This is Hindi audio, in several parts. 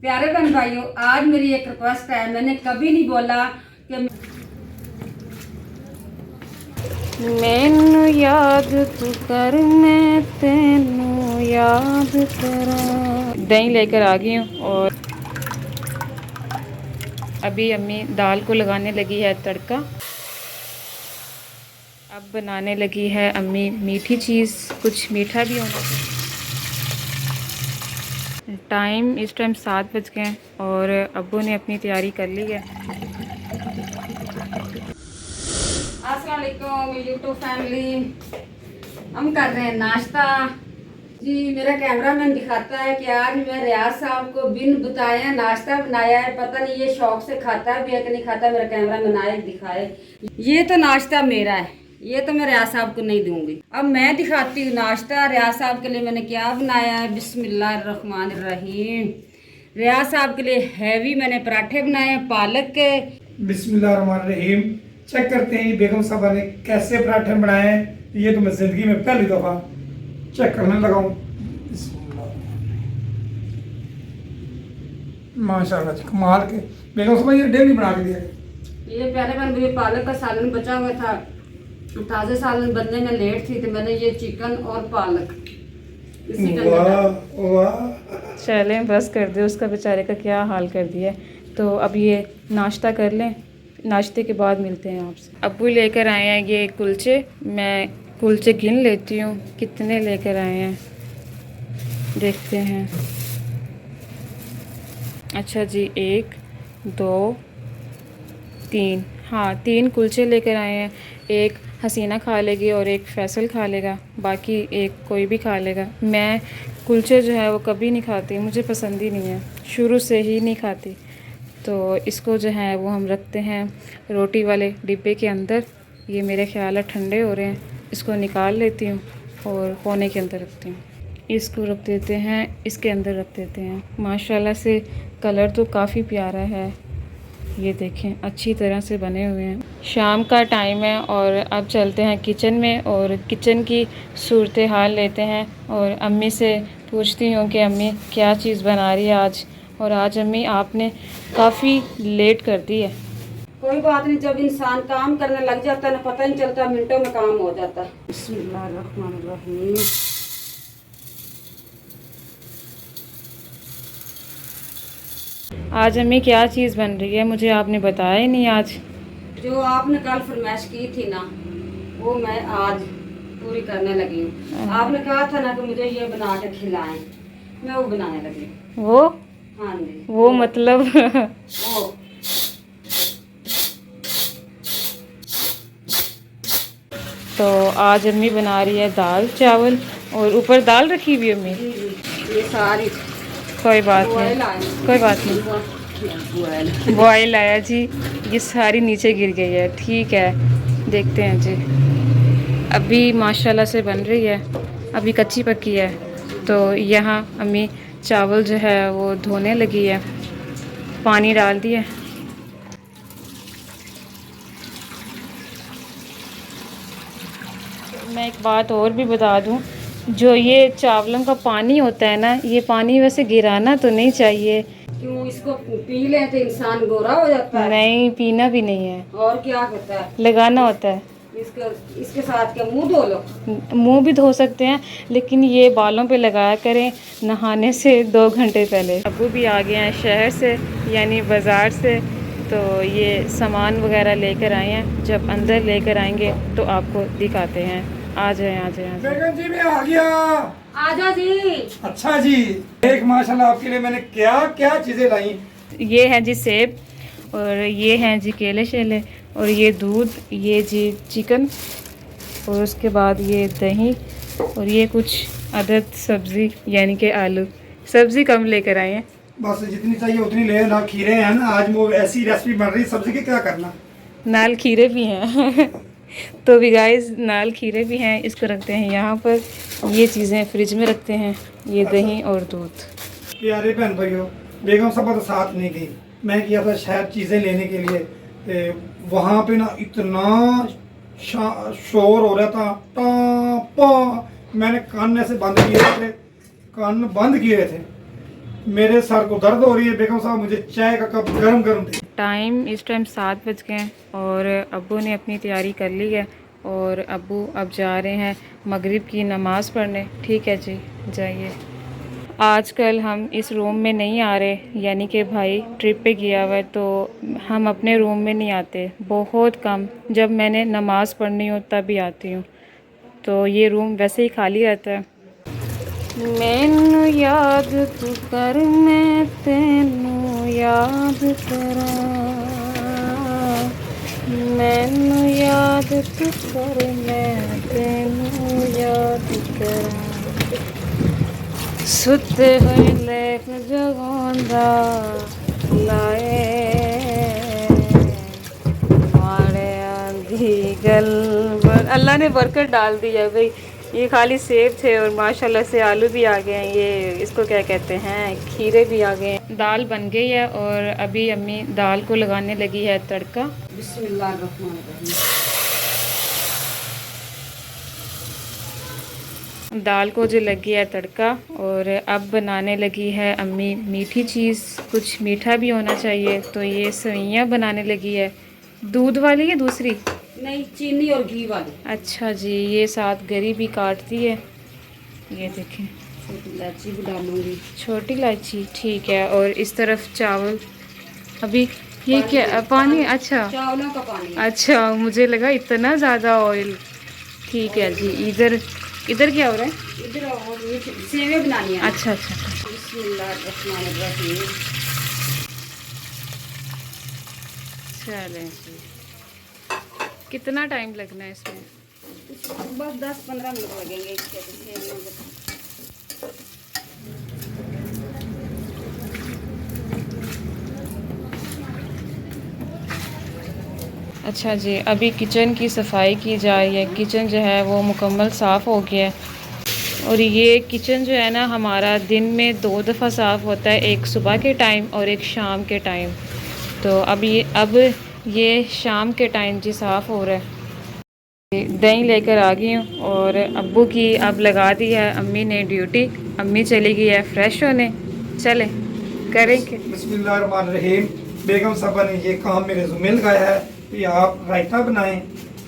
प्यारे बहन भाइयों, आज मेरी एक रिक्वेस्ट है। मैंने कभी नहीं बोला कि मैनू याद तू कर, मैं तेनू याद करा। दही लेकर आ गई हूँ और अभी अम्मी दाल को लगाने लगी है तड़का। अब बनाने लगी है अम्मी मीठी चीज़, कुछ मीठा भी होना चाहिए। इस टाइम 7 बज गए और अब्बू ने अपनी तैयारी कर ली है। अस्सलाम वालेकुम यूट्यूब फैमिली, हम कर रहे हैं नाश्ता जी। मेरा कैमरामैन दिखाता है कि आज मैं रियाज साहब को बिन बताए नाश्ता बनाया है। पता नहीं ये शौक से खाता भी है कि नहीं खाता। मेरा कैमरामैन आए दिखाए। ये तो नाश्ता मेरा है, ये तो मैं रियाज साहब को नहीं दूंगी। अब मैं दिखाती हूँ नाश्ता रियाज साहब के लिए मैंने क्या बनाया है। बिस्मिल्लाहिर्रहमानिर्रहीम। रियाज साहब के लिए हैवी मैंने पराठे बनाए हैं पालक के। बिस्मिल्लाहिर्रहमानिर्रहीम। चेक करते हैं बेगम साहबा ने कैसे पराठे बनाए हैं। ये तो मैं जिंदगी में पहली दफा चेक करने लगा हूँ। माशाल्लाह जी, कमाल के। बेगम साहबा ये डेली बना के दिया। ये प्यारे बन गए। पालक का सालन बचा हुआ था, ताज़ा सालन बनने में लेट थी तो मैंने ये चिकन और पालक इसी का वाह वाह। चलें बस कर दे, उसका बेचारे का क्या हाल कर दिया। तो अब ये नाश्ता कर लें, नाश्ते के बाद मिलते हैं आपसे। अब्बू लेकर आए हैं ये कुलचे। मैं कुलचे गिन लेती हूँ कितने लेकर आए हैं, देखते हैं। अच्छा जी, 1 2 3, हाँ 3 कुलचे लेकर आए हैं। एक हसीना खा लेगी और एक फैसल खा लेगा, बाकी एक कोई भी खा लेगा। मैं कुलचे जो है वो कभी नहीं खाती, मुझे पसंद ही नहीं है, शुरू से ही नहीं खाती। तो इसको जो है वो हम रखते हैं रोटी वाले डिब्बे के अंदर। ये मेरे ख्याल है ठंडे हो रहे हैं, इसको निकाल लेती हूँ और कोने के अंदर रखती हूँ। इसको रख देते हैं, इसके अंदर रख देते हैं। माशाल्लाह से कलर तो काफ़ी प्यारा है, ये देखें अच्छी तरह से बने हुए हैं। शाम का टाइम है और अब चलते हैं किचन में और किचन की सूरत हाल लेते हैं और अम्मी से पूछती हूँ कि अम्मी क्या चीज़ बना रही है आज। और आज अम्मी आपने काफ़ी लेट कर दी है। कोई बात नहीं, जब इंसान काम करने लग जाता है ना पता नहीं चलता, मिनटों में काम हो जाता है। बिस्मिल्लाहिर्रहमानिर्रहीम। आज अम्मी क्या चीज़ बन रही है, मुझे आपने बताया ही नहीं आज। जो आपने कल फरमाइश की थी ना वो मैं आज पूरी करने लगी हूँ। आपने कहा था ना कि मुझे ये बना के खिलाएं, मैं वो बनाने लगी हूँ। वो हाँ जी, वो मतलब वो तो आज अम्मी बना रही है दाल चावल और ऊपर दाल रखी हुई है अम्मी। जी जी, ये सारी कोई बात बॉयल नहीं, आए। कोई बात नहीं। बॉयल बॉयल आया जी, ये सारी नीचे गिर गई है। ठीक है, देखते हैं जी। अभी माशाल्लाह से बन रही है, अभी कच्ची पक्की है। तो यहाँ अम्मी चावल जो है वो धोने लगी है, पानी डाल दिया। मैं एक बात और भी बता दूं, जो ये चावलों का पानी होता है ना, ये पानी वैसे गिराना तो नहीं चाहिए। क्यों, इसको पी ले तो इंसान गोरा हो जाता है? नहीं, पीना भी नहीं है, और क्या होता है? लगाना होता है। इसके साथ क्या मुंह धो लो? मुंह भी धो सकते हैं, लेकिन ये बालों पे लगाया करें नहाने से 2 घंटे पहले। अब्बू भी आ गए हैं शहर से, यानी बाज़ार से। तो ये सामान वगैरह लेकर आए हैं, जब अंदर लेकर आएंगे तो आपको दिखाते हैं। आ जाए आ जाए आ जाए। बेगम जी मैं आ गया। आजा जी। अच्छा जी, एक माशाल्लाह आपके लिए मैंने क्या क्या चीजें लाई। ये है जी सेब, और ये हैं जी केले शेले, और ये दूध, ये जी चिकन, और उसके बाद ये दही, और ये कुछ अदद सब्ज़ी यानी कि आलू। सब्ज़ी कम लेकर आए हैं, बस जितनी चाहिए उतनी ले ना। खीरे हैं ना, आज वो ऐसी रेसिपी बन रही सब्जी की क्या करना। नाल खीरे भी हैं तो भी गाइस नाल खीरे भी हैं। इसको रखते हैं यहाँ पर, ये चीज़ें फ्रिज में रखते हैं, ये दही और दूध। प्यारे बहन भाइयों, बेगम साहबा तो साथ नहीं गई, मैं किया था शायद चीज़ें लेने के लिए। वहाँ पे ना इतना शोर हो रहा था, टा पा। मैंने कान ऐसे बंद किए थे, कान बंद किए थे। मेरे सर को दर्द हो रही है बेगम साहब, मुझे चाय का कप गरम गरम दे। टाइम इस टाइम 7 बज गए हैं और अब्बू ने अपनी तैयारी कर ली है और अब्बू अब जा रहे हैं मगरिब की नमाज़ पढ़ने। ठीक है जी, जाइए। आजकल हम इस रूम में नहीं आ रहे, यानी कि भाई ट्रिप पे गया हुआ है तो हम अपने रूम में नहीं आते, बहुत कम। जब मैंने नमाज़ पढ़नी हो तभी आती हूँ, तो ये रूम वैसे ही खाली रहता है। मैनू याद तू कर, मैं तेनू याद करा, मैनू याद तू कर, मैं तेनू याद करा, सुते हुए लेख जगोंदा लाए मारे आंधी गल। अल्लाह ने बरकत डाल दी है भाई। ये खाली सेब थे और माशाल्लाह से आलू भी आ गए हैं, ये इसको क्या कहते हैं, खीरे भी आ गए हैं। दाल बन गई है और अभी अम्मी दाल को लगाने लगी है तड़का। बिस्मिल्लाहिर्रहमानिर्रहीम। दाल को जो लग गया है तड़का और अब बनाने लगी है अम्मी मीठी चीज़। कुछ मीठा भी होना चाहिए, तो ये सेवइयाँ बनाने लगी है। दूध वाली है दूसरी? नहीं, चीनी और घी वाली। अच्छा जी, ये साथ गरी भी काटती है, ये देखें। छोटी इलायची भी डालूंगी। छोटी इलायची, ठीक है। और इस तरफ चावल, अभी ये क्या पानी? अच्छा चावलों का पानी। अच्छा, मुझे लगा इतना ज़्यादा ऑयल। ठीक है जी। इधर इधर क्या हो रहा है? इधर सेवें बनानी है। अच्छा अच्छा। बिस्मिल्लाहिर्रहमानिर्रहीम। चलें जी। कितना टाइम लगना है इसमें? बस 10-15 मिनट लगेंगे इसके सेवइयों को। अच्छा जी, अभी किचन की सफाई की जा रही है। किचन जो है वो मुकम्मल साफ़ हो गया है और ये किचन जो है ना हमारा दिन में 2 दफ़ा साफ़ होता है, एक सुबह के टाइम और एक शाम के टाइम। तो अब ये शाम के टाइम जी साफ़ हो रहा है। दही लेकर आ गई हूँ और अब्बू की अब लगा दी है अम्मी ने ड्यूटी। अम्मी चली गई है फ्रेश होने। चलें करेंगे। बिस्मिल्लाहिर्रहमानिर्रहीम। बेगम साहबा ने ये काम मेरे ज़ुम्मे लगाया है कि आप रायता बनाएं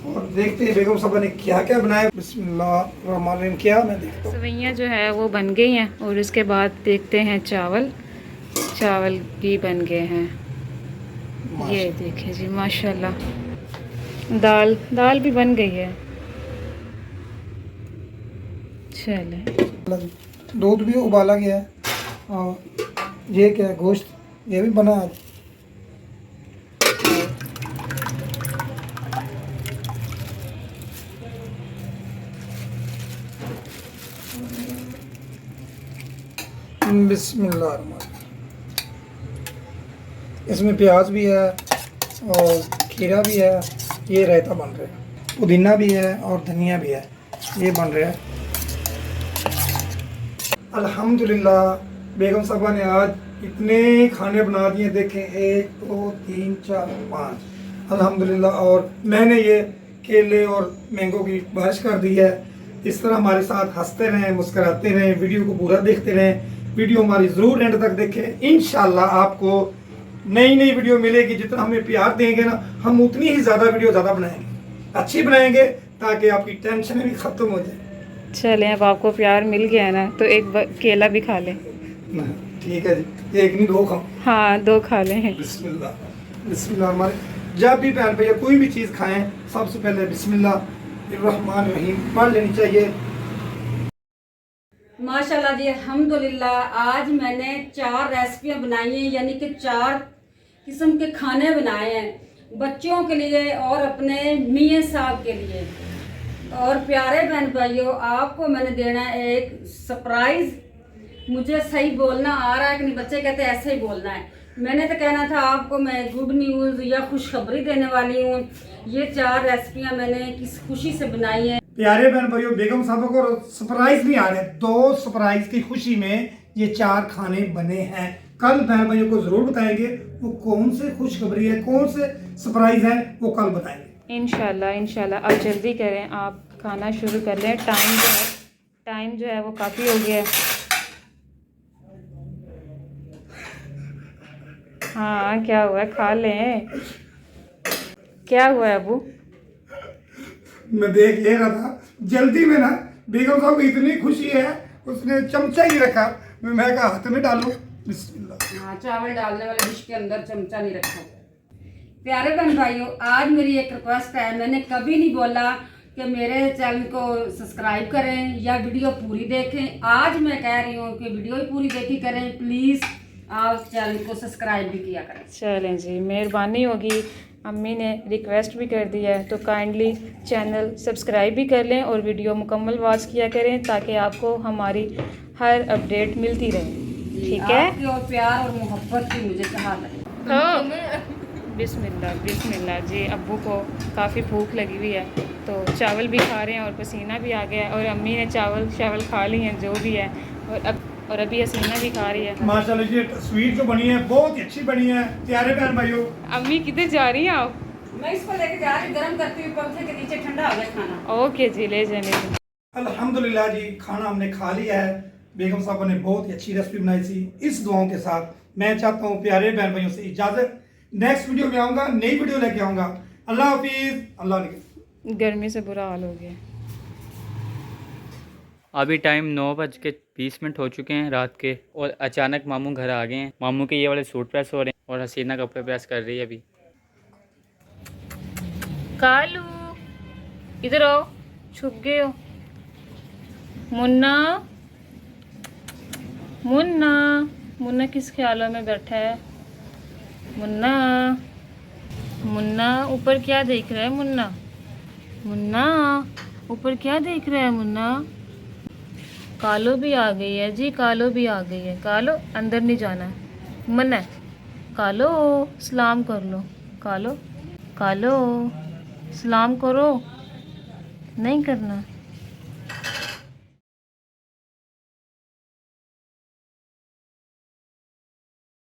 और देखते हैं बेगम साहबा ने क्या क्या बनाया। बिस्मिल्लाहिर्रहमानिर्रहीम। क्या मैं देखता हूँ। सेवइयाँ जो है वो बन गई हैं और इसके बाद देखते हैं चावल। चावल भी बन गए हैं, ये देखें जी माशाल्लाह। दाल भी बन गई है। चलें। दूध भी उबाला गया है और ये क्या है, गोश्त ये भी बना है। बिस्मिल्लाह। इसमें प्याज भी है और खीरा भी है। ये रायता बन रहा है, पुदीना भी है और धनिया भी है, ये बन रहा है। अल्हम्दुलिल्लाह बेगम साहबा ने आज इतने खाने बना दिए, देखें 1 2 3 4 5 अल्हम्दुलिल्लाह। और मैंने ये केले और मैंगो की बारिश कर दी है। इस तरह हमारे साथ हंसते रहें, मुस्कुराते रहें, वीडियो को पूरा देखते रहें। वीडियो हमारी ज़रूर एंड तक देखें। इंशाल्लाह आपको नई नई वीडियो मिलेगी। जितना हमें प्यार देंगे ना, हम उतनी ही ज़्यादा वीडियो ज़्यादा बनाएंगे, अच्छी बनाएंगे, ताकि आपकी टेंशन भी ख़त्म हो जाए। चलें, अब आपको प्यार मिल गया है ना, तो एक केला भी खा लें। ठीक है जी, 1 नहीं 2 खाओ। हाँ 2 खा लें। बिस्मिल्लाह। बिस्मिल्लाह। हमारे जब भी बहन भैया कोई भी चीज़ खाएं, सबसे पहले बिस्मिल्लाहिर्रहमानिर्रहीम पढ़ लेनी चाहिए। माशाल्लाह जी, अल्हम्दुलिल्लाह। आज मैंने 4 रेसिपियां बनाई हैं, यानी कि 4 किस्म के खाने बनाए हैं बच्चों के लिए और अपने मियाँ साहब के लिए। और प्यारे बहन भाइयों, आपको मैंने देना है एक सरप्राइज़। मुझे सही बोलना आ रहा है कि नहीं, बच्चे कहते हैं ऐसे ही बोलना है। मैंने तो कहना था आपको मैं गुड न्यूज़ या खुशखबरी देने वाली हूँ। ये 4 रेसिपियाँ मैंने किस खुशी से बनाई हैं। प्यारे बहन भाइयों, बेगम साहब को सरप्राइज नहीं आ रहे, 2 सरप्राइज की खुशी में ये 4 खाने बने हैं। कल बहन भाइयों को जरूर बताएंगे वो कौन से खुशखबरी है, कौन से सरप्राइज है, वो कल बताएंगे इंशाल्लाह। इंशाल्लाह अब जल्दी करें, आप खाना शुरू कर लें। टाइम जो है वो काफ़ी हो गया है। हाँ क्या हुआ, खा लें। क्या हुआ है अबू? मैं देख ये रहा था जल्दी में ना, बेगम साहब को इतनी खुशी है उसने चमचा ही रखा, मैं कहा हाथ में डालूं। बिस्मिल्लाह। हाँ, चावल डालने वाले डिश के अंदर चमचा नहीं रखा। प्यारे बहन भाइयों, आज मेरी एक रिक्वेस्ट है। मैंने कभी नहीं बोला कि मेरे चैनल को सब्सक्राइब करें या वीडियो पूरी देखें। आज मैं कह रही हूँ कि वीडियो ही पूरी देखी करें। प्लीज़ आप चैनल को सब्सक्राइब भी किया करें। चलें जी, मेहरबानी होगी। अम्मी ने रिक्वेस्ट भी कर दिया है तो काइंडली चैनल सब्सक्राइब भी कर लें और वीडियो मुकम्मल वॉच किया करें ताकि आपको हमारी हर अपडेट मिलती रहे। ठीक है? आपकी और प्यार और मोहब्बत की मुझे चाहत है। बिस्मिल्लाह बिस्मिल्लाह जी। अब्बू को काफ़ी भूख लगी हुई है तो चावल भी खा रहे हैं और पसीना भी आ गया है और अम्मी ने चावल खा ली हैं जो भी है, और अभी हसीना भी खा रही है। माशाल्लाह जी स्वीट जो बनी है बहुत ही अच्छी बनी है। प्यारे बहन भाइयों, अम्मी किधर जा रही हैं आप? मैं इसको लेके जा रही, गर्म करती हुई पंखे के नीचे, ठंडा हो गया खाना। ओके जी, ले जाने। अल्हम्दुलिल्लाह जी खाना हमने खा लिया है। बेगम साहब ने बहुत ही अच्छी रेसिपी बनाई थी। इस दुआओं के साथ मैं चाहता हूँ प्यारे बहन भाइयों से इजाज़त। नेक्स्ट वीडियो में आऊँगा, नई वीडियो लेके आऊँगा। अल्लाह हाफिज़। अल्लाह ने गर्मी से बुरा हाल हो गया। अभी टाइम 9:20 हो चुके हैं रात के और अचानक मामू घर आ गए हैं। मामू के ये वाले सूट प्रेस हो रहे हैं और हसीना कपड़े प्रेस कर रही है अभी। कालू इधर आओ, छुप गए हो। मुन्ना मुन्ना मुन्ना किस ख्यालों में बैठा है? मुन्ना मुन्ना ऊपर क्या देख रहा है? मुन्ना मुन्ना ऊपर क्या देख रहा है? मुन्ना कालो भी आ गई है जी, कालो भी आ गई है। कालो अंदर नहीं जाना है, मना है। कालो सलाम कर लो। कालो कालो सलाम करो। नहीं करना।